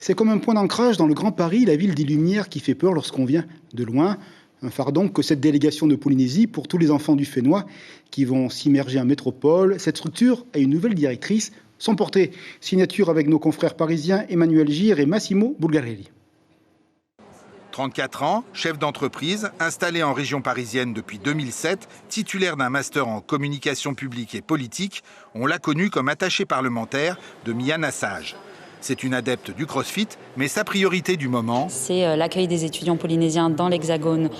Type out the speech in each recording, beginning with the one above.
C'est comme un point d'ancrage dans le Grand Paris, la ville des Lumières qui fait peur lorsqu'on vient de loin. Un phare donc que cette délégation de Polynésie pour tous les enfants du Fénois qui vont s'immerger en métropole. Cette structure a une nouvelle directrice, sans portée. Signature avec nos confrères parisiens Emmanuel Gire et Massimo Bulgarelli. 34 ans, chef d'entreprise, installé en région parisienne depuis 2007, titulaire d'un master en communication publique et politique, on l'a connu comme attaché parlementaire de Mian Assage. C'est une adepte du crossfit, mais sa priorité du moment... C'est l'accueil des étudiants polynésiens dans l'Hexagone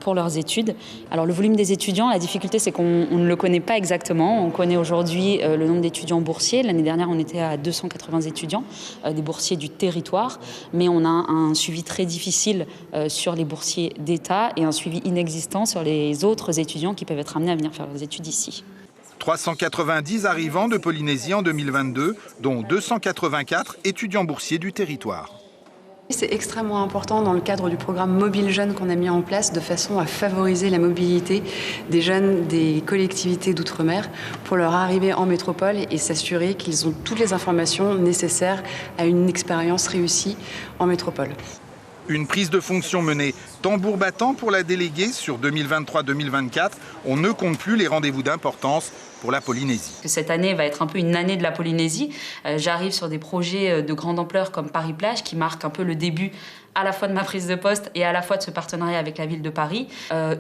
pour leurs études. Alors le volume des étudiants, la difficulté c'est qu'on ne le connaît pas exactement. On connaît aujourd'hui le nombre d'étudiants boursiers. L'année dernière, on était à 280 étudiants, des boursiers du territoire. Mais on a un suivi très difficile sur les boursiers d'État et un suivi inexistant sur les autres étudiants qui peuvent être amenés à venir faire leurs études ici. 390 arrivants de Polynésie en 2022, dont 284 étudiants boursiers du territoire. C'est extrêmement important dans le cadre du programme Mobile Jeunes qu'on a mis en place de façon à favoriser la mobilité des jeunes des collectivités d'outre-mer pour leur arrivée en métropole et s'assurer qu'ils ont toutes les informations nécessaires à une expérience réussie en métropole. Une prise de fonction menée tambour battant pour la déléguée sur 2023-2024. On ne compte plus les rendez-vous d'importance pour la Polynésie. Cette année va être un peu une année de la Polynésie. J'arrive sur des projets de grande ampleur comme Paris-Plage qui marquent un peu le début à la fois de ma prise de poste et à la fois de ce partenariat avec la ville de Paris.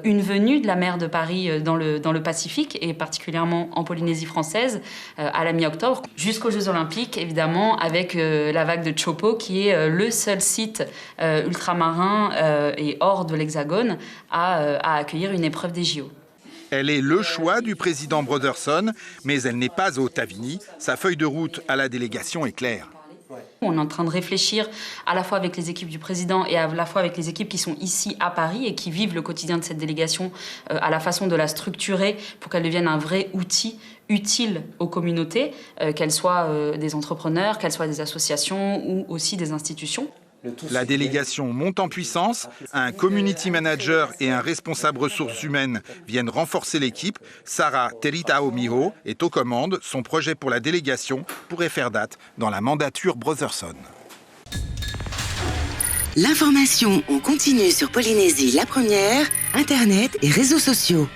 Une venue de la maire de Paris dans le Pacifique et particulièrement en Polynésie française à la mi-octobre jusqu'aux Jeux Olympiques évidemment avec la vague de Chopo qui est le seul site ultramarin et hors de l'Hexagone à accueillir une épreuve des JO. Elle est le choix du président Brotherson, mais elle n'est pas au Tavini. Sa feuille de route à la délégation est claire. On est en train de réfléchir à la fois avec les équipes du président et à la fois avec les équipes qui sont ici à Paris et qui vivent le quotidien de cette délégation à la façon de la structurer pour qu'elle devienne un vrai outil utile aux communautés, qu'elles soient des entrepreneurs, qu'elles soient des associations ou aussi des institutions. La délégation monte en puissance. Un community manager et un responsable ressources humaines viennent renforcer l'équipe. Sarah Teritaomiho est aux commandes. Son projet pour la délégation pourrait faire date dans la mandature Brotherson. L'information en continu sur Polynésie la première, Internet et réseaux sociaux.